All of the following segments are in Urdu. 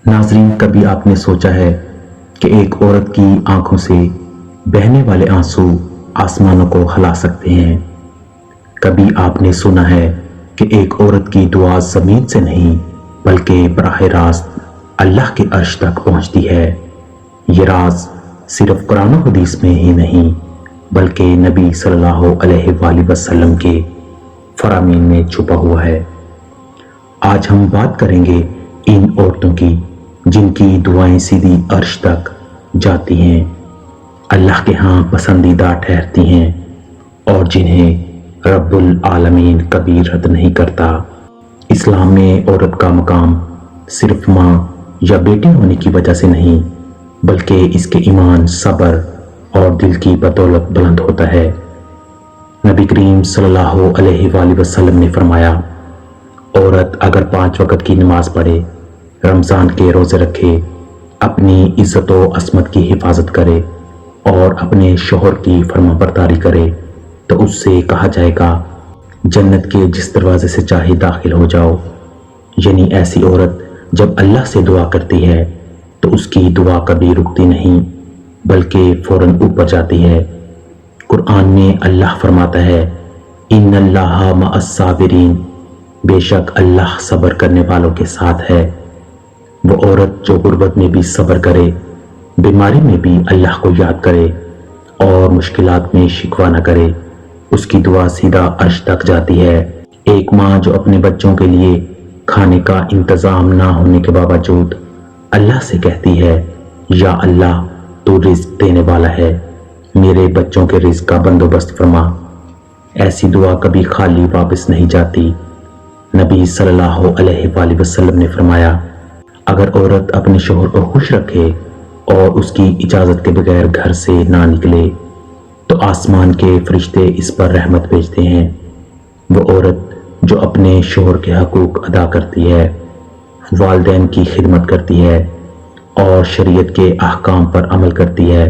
ناظرین، کبھی آپ نے سوچا ہے کہ ایک عورت کی آنکھوں سے بہنے والے آنسو آسمانوں کو ہلا سکتے ہیں؟ کبھی آپ نے سنا ہے کہ ایک عورت کی دعا زمین سے نہیں بلکہ براہ راست اللہ کے عرش تک پہنچتی ہے؟ یہ راز صرف قرآن و حدیث میں ہی نہیں بلکہ نبی صلی اللہ علیہ وآلہ وسلم کے فرامین میں چھپا ہوا ہے۔ آج ہم بات کریں گے ان عورتوں کی جن کی دعائیں سیدھی عرش تک جاتی ہیں، اللہ کے ہاں پسندیدہ ٹھہرتی ہیں اور جنہیں رب العالمین کبھی رد نہیں کرتا۔ اسلام میں عورت کا مقام صرف ماں یا بیٹی ہونے کی وجہ سے نہیں بلکہ اس کے ایمان، صبر اور دل کی بدولت بلند ہوتا ہے۔ نبی کریم صلی اللہ علیہ وآلہ وسلم نے فرمایا، عورت اگر 5 وقت کی نماز پڑھے، رمضان کے روزے رکھے، اپنی عزت و عصمت کی حفاظت کرے اور اپنے شوہر کی فرمانبرداری کرے تو اس سے کہا جائے گا جنت کے جس دروازے سے چاہے داخل ہو جاؤ۔ یعنی ایسی عورت جب اللہ سے دعا کرتی ہے تو اس کی دعا کبھی رکتی نہیں بلکہ فوراً اوپر جاتی ہے۔ قرآن میں اللہ فرماتا ہے، ان اللہ مع الصابرین، بے شک اللہ صبر کرنے والوں کے ساتھ ہے۔ وہ عورت جو غربت میں بھی صبر کرے، بیماری میں بھی اللہ کو یاد کرے اور مشکلات میں شکوہ نہ کرے، اس کی دعا سیدھا عرش تک جاتی ہے۔ ایک ماں جو اپنے بچوں کے لیے کھانے کا انتظام نہ ہونے کے باوجود اللہ سے کہتی ہے، یا اللہ تو رزق دینے والا ہے، میرے بچوں کے رزق کا بندوبست فرما، ایسی دعا کبھی خالی واپس نہیں جاتی۔ نبی صلی اللہ علیہ وآلہ وسلم نے فرمایا، اگر عورت اپنے شوہر کو خوش رکھے اور اس کی اجازت کے بغیر گھر سے نہ نکلے تو آسمان کے فرشتے اس پر رحمت بھیجتے ہیں۔ وہ عورت جو اپنے شوہر کے حقوق ادا کرتی ہے، والدین کی خدمت کرتی ہے اور شریعت کے احکام پر عمل کرتی ہے،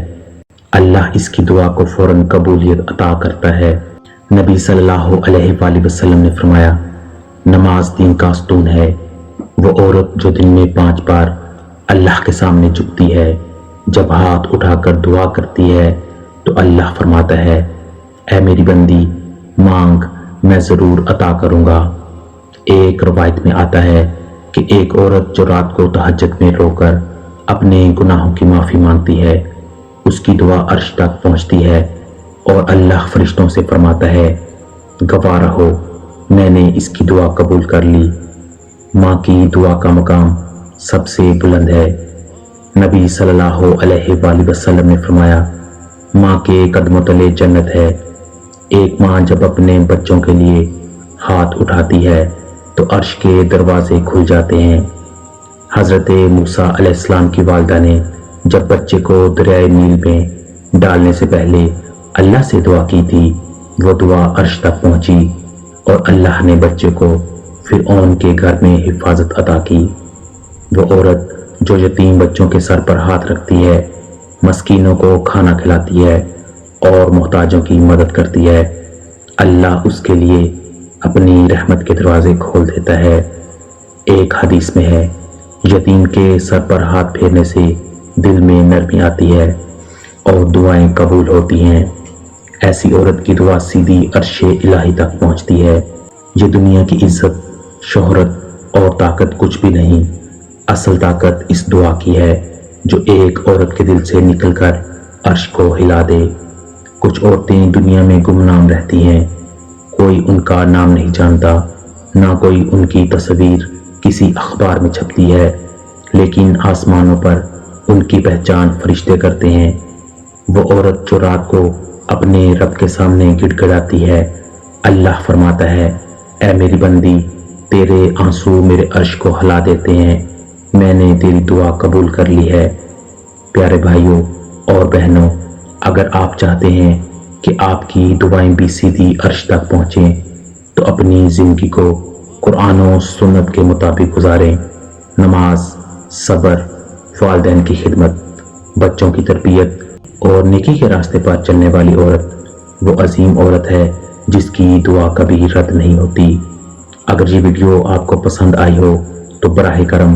اللہ اس کی دعا کو فوراً قبولیت عطا کرتا ہے۔ نبی صلی اللہ علیہ وآلہ وسلم نے فرمایا، نماز دین کا ستون ہے۔ وہ عورت جو دن میں 5 بار اللہ کے سامنے جھکتی ہے، جب ہاتھ اٹھا کر دعا کرتی ہے تو اللہ فرماتا ہے، اے میری بندی، مانگ، میں ضرور عطا کروں گا۔ ایک روایت میں آتا ہے کہ ایک عورت جو رات کو تہجد میں رو کر اپنے گناہوں کی معافی مانگتی ہے، اس کی دعا عرش تک پہنچتی ہے اور اللہ فرشتوں سے فرماتا ہے، گواہ رہو، میں نے اس کی دعا قبول کر لی۔ ماں کی دعا کا مقام سب سے بلند ہے۔ نبی صلی اللہ علیہ وآلہ وسلم نے فرمایا، ماں کے قدموں تلے جنت ہے۔ ایک ماں جب اپنے بچوں کے لیے ہاتھ اٹھاتی ہے تو عرش کے دروازے کھل جاتے ہیں۔ حضرت موسیٰ علیہ السلام کی والدہ نے جب بچے کو دریائے نیل میں ڈالنے سے پہلے اللہ سے دعا کی تھی، وہ دعا عرش تک پہنچی اور اللہ نے بچے کو فرعون کے گھر میں حفاظت عطا کی۔ وہ عورت جو یتیم بچوں کے سر پر ہاتھ رکھتی ہے، مسکینوں کو کھانا کھلاتی ہے اور محتاجوں کی مدد کرتی ہے، اللہ اس کے لیے اپنی رحمت کے دروازے کھول دیتا ہے۔ ایک حدیث میں ہے، یتیم کے سر پر ہاتھ پھیرنے سے دل میں نرمی آتی ہے اور دعائیں قبول ہوتی ہیں۔ ایسی عورت کی دعا سیدھی عرش الہی تک پہنچتی ہے۔ یہ دنیا کی عزت، شہرت اور طاقت کچھ بھی نہیں، اصل طاقت اس دعا کی ہے جو ایک عورت کے دل سے نکل کر عرش کو ہلا دے۔ کچھ عورتیں دنیا میں گمنام رہتی ہیں، کوئی ان کا نام نہیں جانتا، نہ کوئی ان کی تصویر کسی اخبار میں چھپتی ہے، لیکن آسمانوں پر ان کی پہچان فرشتے کرتے ہیں۔ وہ عورت جو رات کو اپنے رب کے سامنے گڑ گڑاتی ہے، اللہ فرماتا ہے، اے میری بندی، تیرے آنسو میرے عرش کو ہلا دیتے ہیں، میں نے تیری دعا قبول کر لی ہے۔ پیارے بھائیوں اور بہنوں، اگر آپ چاہتے ہیں کہ آپ کی دعائیں بھی سیدھی عرش تک پہنچیں تو اپنی زندگی کو قرآن و سنت کے مطابق گزاریں۔ نماز، صبر، والدین کی خدمت، بچوں کی تربیت اور نیکی کے راستے پر چلنے والی عورت وہ عظیم عورت ہے جس کی دعا کبھی رد نہیں ہوتی۔ اگر یہ ویڈیو آپ کو پسند آئی ہو تو براہ کرم